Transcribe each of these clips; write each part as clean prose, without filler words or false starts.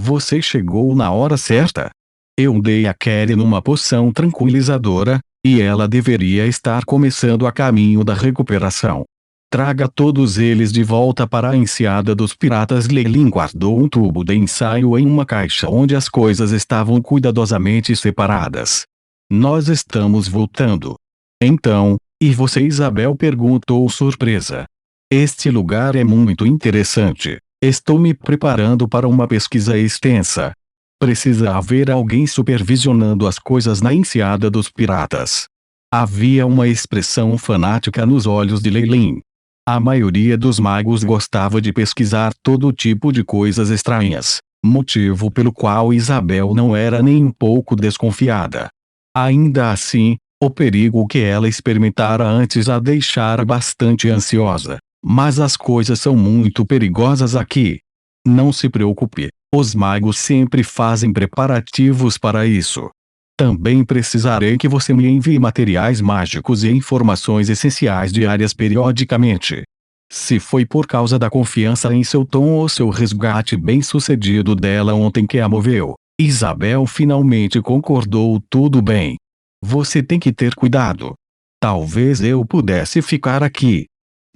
Você chegou na hora certa. Eu dei a Karen uma poção tranquilizadora, e ela deveria estar começando a caminho da recuperação. Traga todos eles de volta para a enseada dos piratas. Leilin guardou um tubo de ensaio em uma caixa onde as coisas estavam cuidadosamente separadas. Nós estamos voltando. Então, e você? Isabel perguntou surpresa. Este lugar é muito interessante. Estou me preparando para uma pesquisa extensa. Precisa haver alguém supervisionando as coisas na enseada dos piratas. Havia uma expressão fanática nos olhos de Leilin. A maioria dos magos gostava de pesquisar todo tipo de coisas estranhas, motivo pelo qual Isabel não era nem um pouco desconfiada. Ainda assim, o perigo que ela experimentara antes a deixara bastante ansiosa. Mas as coisas são muito perigosas aqui. Não se preocupe, os magos sempre fazem preparativos para isso. Também precisarei que você me envie materiais mágicos e informações essenciais diárias periodicamente. Se foi por causa da confiança em seu tom ou seu resgate bem-sucedido dela ontem que a moveu, Isabel finalmente concordou. Tudo bem. Você tem que ter cuidado. Talvez eu pudesse ficar aqui.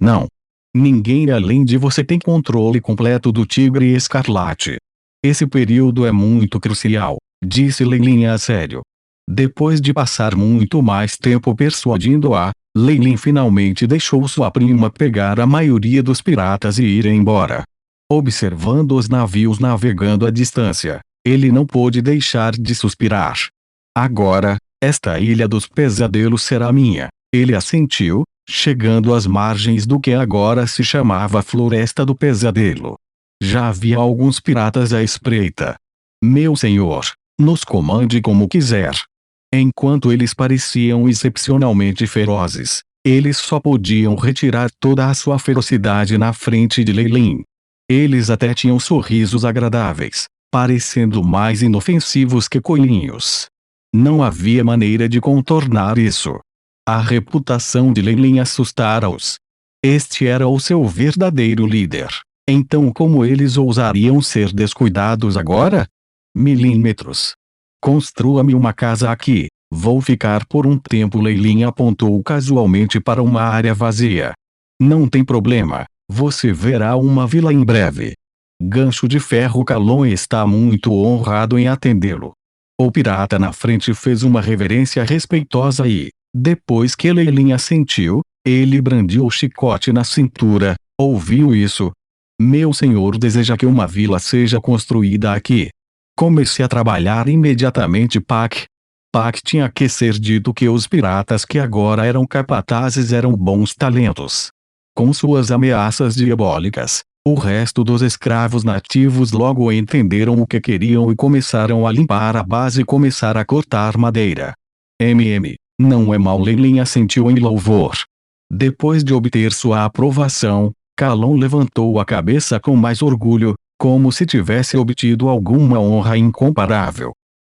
Não. Ninguém além de você tem controle completo do Tigre Escarlate. Esse período é muito crucial, disse Leilin a sério. Depois de passar muito mais tempo persuadindo-a, Leilin finalmente deixou sua prima pegar a maioria dos piratas e ir embora. Observando os navios navegando à distância, ele não pôde deixar de suspirar. Agora, esta ilha dos pesadelos será minha. Ele assentiu, chegando às margens do que agora se chamava Floresta do Pesadelo. Já havia alguns piratas à espreita. Meu senhor, nos comande como quiser. Enquanto eles pareciam excepcionalmente ferozes, eles só podiam retirar toda a sua ferocidade na frente de Leilin. Eles até tinham sorrisos agradáveis, parecendo mais inofensivos que coelhinhos. Não havia maneira de contornar isso. A reputação de Leilin assustara-os. Este era o seu verdadeiro líder. Então como eles ousariam ser descuidados agora? Milímetros. Construa-me uma casa aqui. Vou ficar por um tempo. Leilin apontou casualmente para uma área vazia. Não tem problema. Você verá uma vila em breve. Gancho de Ferro. Calon está muito honrado em atendê-lo. O pirata na frente fez uma reverência respeitosa e, depois que Leilin assentiu, ele brandiu o chicote na cintura. Ouviu isso? Meu senhor deseja que uma vila seja construída aqui. Comece a trabalhar imediatamente. Pac tinha que ser dito que os piratas que agora eram capatazes eram bons talentos. Com suas ameaças diabólicas, o resto dos escravos nativos logo entenderam o que queriam e começaram a limpar a base e começar a cortar madeira. Não é mal. Leilin assentiu em louvor. Depois de obter sua aprovação, Calon levantou a cabeça com mais orgulho, como se tivesse obtido alguma honra incomparável.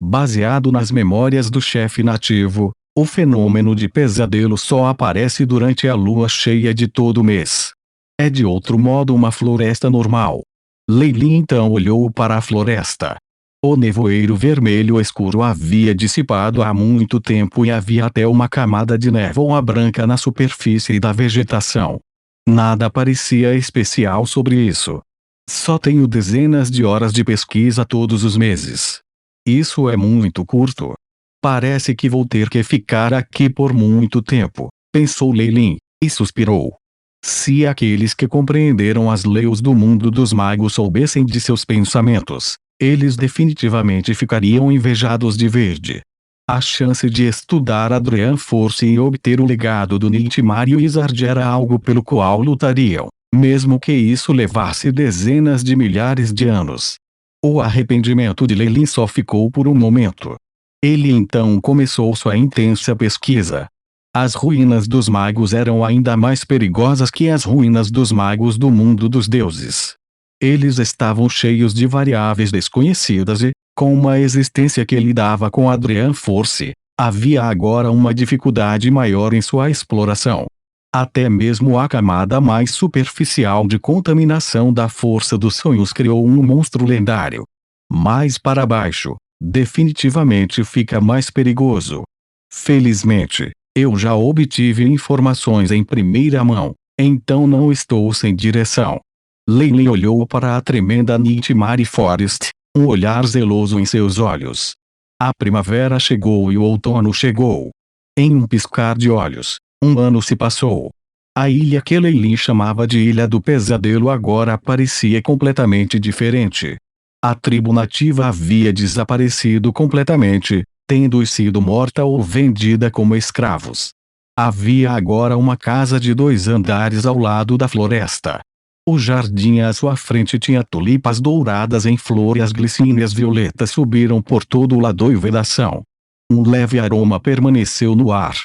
Baseado nas memórias do chefe nativo, o fenômeno de pesadelo só aparece durante a lua cheia de todo mês. É de outro modo uma floresta normal. Leilin então olhou para a floresta. O nevoeiro vermelho escuro havia dissipado há muito tempo e havia até uma camada de névoa branca na superfície da vegetação. Nada parecia especial sobre isso. Só tenho dezenas de horas de pesquisa todos os meses. Isso é muito curto. Parece que vou ter que ficar aqui por muito tempo, pensou Leilin, e suspirou. Se aqueles que compreenderam as leis do mundo dos magos soubessem de seus pensamentos, eles definitivamente ficariam invejados de verde. A chance de estudar Adrian Force e obter o legado do Nightmare Wizard era algo pelo qual lutariam, mesmo que isso levasse dezenas de milhares de anos. O arrependimento de Leilin só ficou por um momento. Ele então começou sua intensa pesquisa. As ruínas dos magos eram ainda mais perigosas que as ruínas dos magos do mundo dos deuses. Eles estavam cheios de variáveis desconhecidas e, com uma existência que lidava com Adrian Force, havia agora uma dificuldade maior em sua exploração. Até mesmo a camada mais superficial de contaminação da força dos sonhos criou um monstro lendário. Mais para baixo, definitivamente fica mais perigoso. Felizmente, eu já obtive informações em primeira mão, então não estou sem direção. Leilin olhou para a tremenda Nightmare Forest, um olhar zeloso em seus olhos. A primavera chegou e o outono chegou. Em um piscar de olhos, um ano se passou. A ilha que Leilin chamava de Ilha do Pesadelo agora parecia completamente diferente. A tribo nativa havia desaparecido completamente, tendo sido morta ou vendida como escravos. Havia agora uma casa de 2 andares ao lado da floresta. O jardim à sua frente tinha tulipas douradas em flor e as glicínias violetas subiram por todo o lado e vedação. Um leve aroma permaneceu no ar.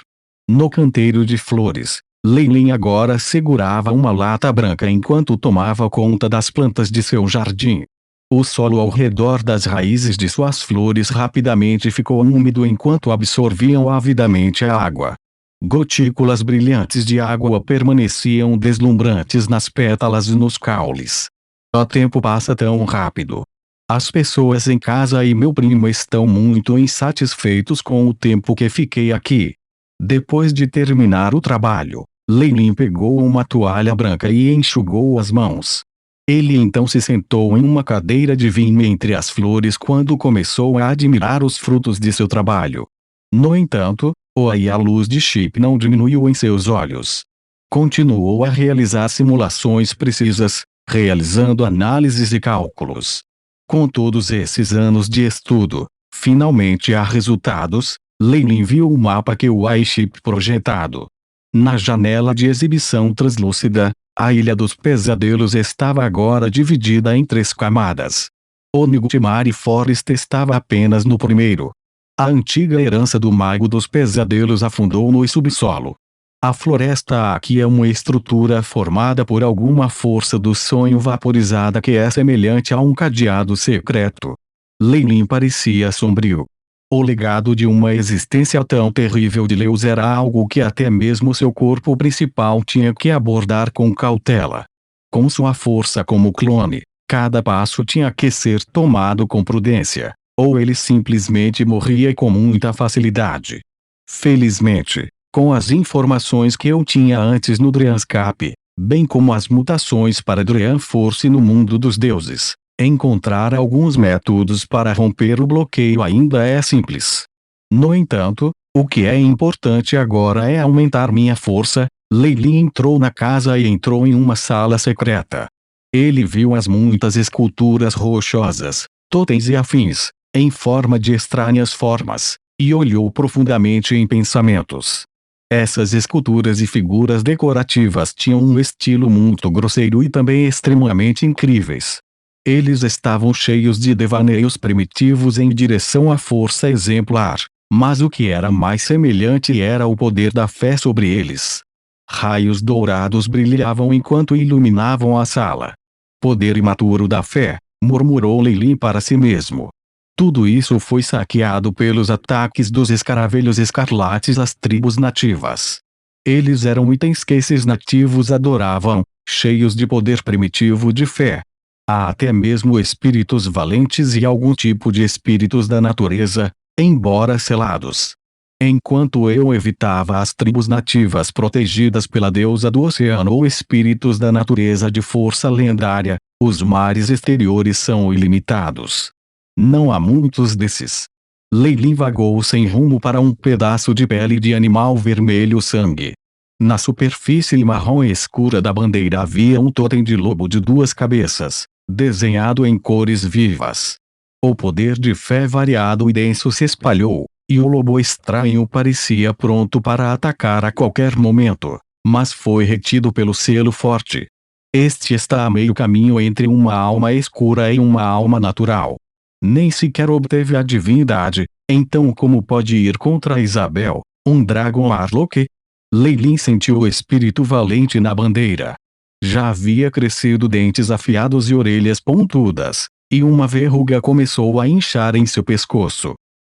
No canteiro de flores, Leilin agora segurava uma lata branca enquanto tomava conta das plantas de seu jardim. O solo ao redor das raízes de suas flores rapidamente ficou úmido enquanto absorviam avidamente a água. Gotículas brilhantes de água permaneciam deslumbrantes nas pétalas e nos caules. O tempo passa tão rápido. As pessoas em casa e meu primo estão muito insatisfeitos com o tempo que fiquei aqui. Depois de terminar o trabalho, Leilin pegou uma toalha branca e enxugou as mãos. Ele então se sentou em uma cadeira de vinho entre as flores quando começou a admirar os frutos de seu trabalho. No entanto, a luz de Chip não diminuiu em seus olhos. Continuou a realizar simulações precisas, realizando análises e cálculos. Com todos esses anos de estudo, finalmente há resultados. Leilin viu o mapa que o iChip projetado. Na janela de exibição translúcida, a Ilha dos Pesadelos estava agora dividida em 3 camadas. O Nightmare Forest estava apenas no primeiro. A antiga herança do Mago dos Pesadelos afundou no subsolo. A floresta aqui é uma estrutura formada por alguma força do sonho vaporizada que é semelhante a um cadeado secreto. Leilin parecia sombrio. O legado de uma existência tão terrível de Leus era algo que até mesmo seu corpo principal tinha que abordar com cautela. Com sua força como clone, cada passo tinha que ser tomado com prudência, ou ele simplesmente morria com muita facilidade. Felizmente, com as informações que eu tinha antes no Dreanscape, bem como as mutações para Dream Force no mundo dos deuses, encontrar alguns métodos para romper o bloqueio ainda é simples. No entanto, o que é importante agora é aumentar minha força. Leilin entrou na casa e entrou em uma sala secreta. Ele viu as muitas esculturas rochosas, totens e afins, em forma de estranhas formas, e olhou profundamente em pensamentos. Essas esculturas e figuras decorativas tinham um estilo muito grosseiro e também extremamente incríveis. Eles estavam cheios de devaneios primitivos em direção à força exemplar, mas o que era mais semelhante era o poder da fé sobre eles. Raios dourados brilhavam enquanto iluminavam a sala. Poder imaturo da fé, murmurou Leilin para si mesmo. Tudo isso foi saqueado pelos ataques dos escaravelhos escarlates às tribos nativas. Eles eram itens que esses nativos adoravam, cheios de poder primitivo de fé. Há até mesmo espíritos valentes e algum tipo de espíritos da natureza, embora selados. Enquanto eu evitava as tribos nativas protegidas pela deusa do oceano ou espíritos da natureza de força lendária, os mares exteriores são ilimitados. Não há muitos desses. Leilin vagou sem rumo para um pedaço de pele de animal vermelho sangue. Na superfície marrom escura da bandeira havia um totem de lobo de 2 cabeças, desenhado em cores vivas. O poder de fé variado e denso se espalhou, e o lobo estranho parecia pronto para atacar a qualquer momento, mas foi retido pelo selo forte. Este está a meio caminho entre uma alma escura e uma alma natural. Nem sequer obteve a divindade, então como pode ir contra Isabel, um Dragon Warlock? Leilin sentiu o espírito valente na bandeira. Já havia crescido dentes afiados e orelhas pontudas, e uma verruga começou a inchar em seu pescoço.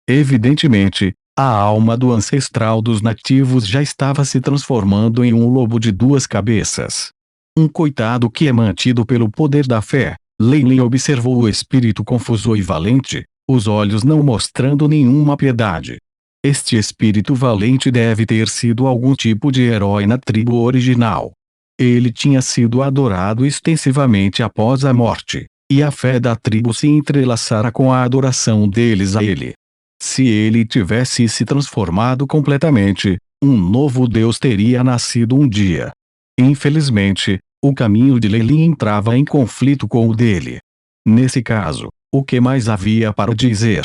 Evidentemente, a alma do ancestral dos nativos já estava se transformando em um lobo de 2 cabeças. Um coitado que é mantido pelo poder da fé, Leilin observou o espírito confuso e valente, os olhos não mostrando nenhuma piedade. Este espírito valente deve ter sido algum tipo de herói na tribo original. Ele tinha sido adorado extensivamente após a morte, e a fé da tribo se entrelaçara com a adoração deles a ele. Se ele tivesse se transformado completamente, um novo Deus teria nascido um dia. Infelizmente, o caminho de Leilin entrava em conflito com o dele. Nesse caso, o que mais havia para dizer?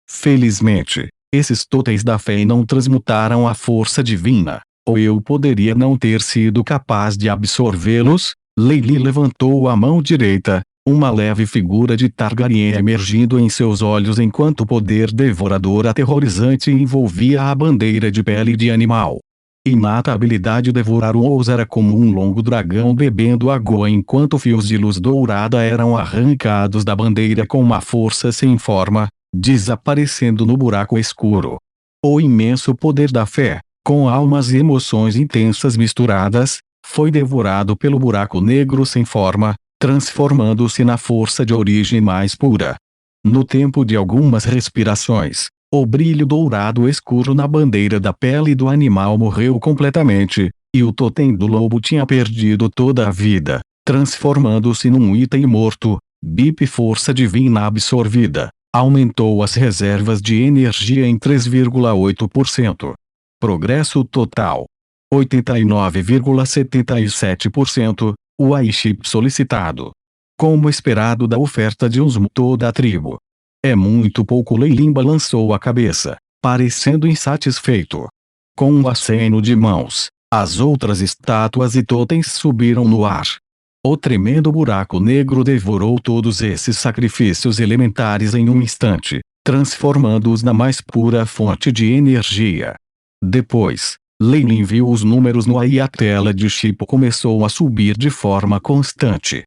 Felizmente, esses totens da fé não transmutaram a força divina, ou eu poderia não ter sido capaz de absorvê-los. Leilin levantou a mão direita, uma leve figura de Targaryen emergindo em seus olhos enquanto o poder devorador aterrorizante envolvia a bandeira de pele de animal. Inata habilidade devorar um ous era como um longo dragão bebendo água enquanto fios de luz dourada eram arrancados da bandeira com uma força sem forma, desaparecendo no buraco escuro. O imenso poder da fé, com almas e emoções intensas misturadas, foi devorado pelo buraco negro sem forma, transformando-se na força de origem mais pura. No tempo de algumas respirações, o brilho dourado escuro na bandeira da pele do animal morreu completamente, e o totem do lobo tinha perdido toda a vida, transformando-se num item morto. BIP força divina absorvida, aumentou as reservas de energia em 3,8%. Progresso total: 89,77%, o chip solicitado. Como esperado da oferta de toda a tribo. É muito pouco. Leilin balançou a cabeça, parecendo insatisfeito. Com um aceno de mãos, as outras estátuas e totens subiram no ar. O tremendo buraco negro devorou todos esses sacrifícios elementares em um instante, transformando-os na mais pura fonte de energia. Depois, Leilin viu os números no ar e a tela de chip começou a subir de forma constante.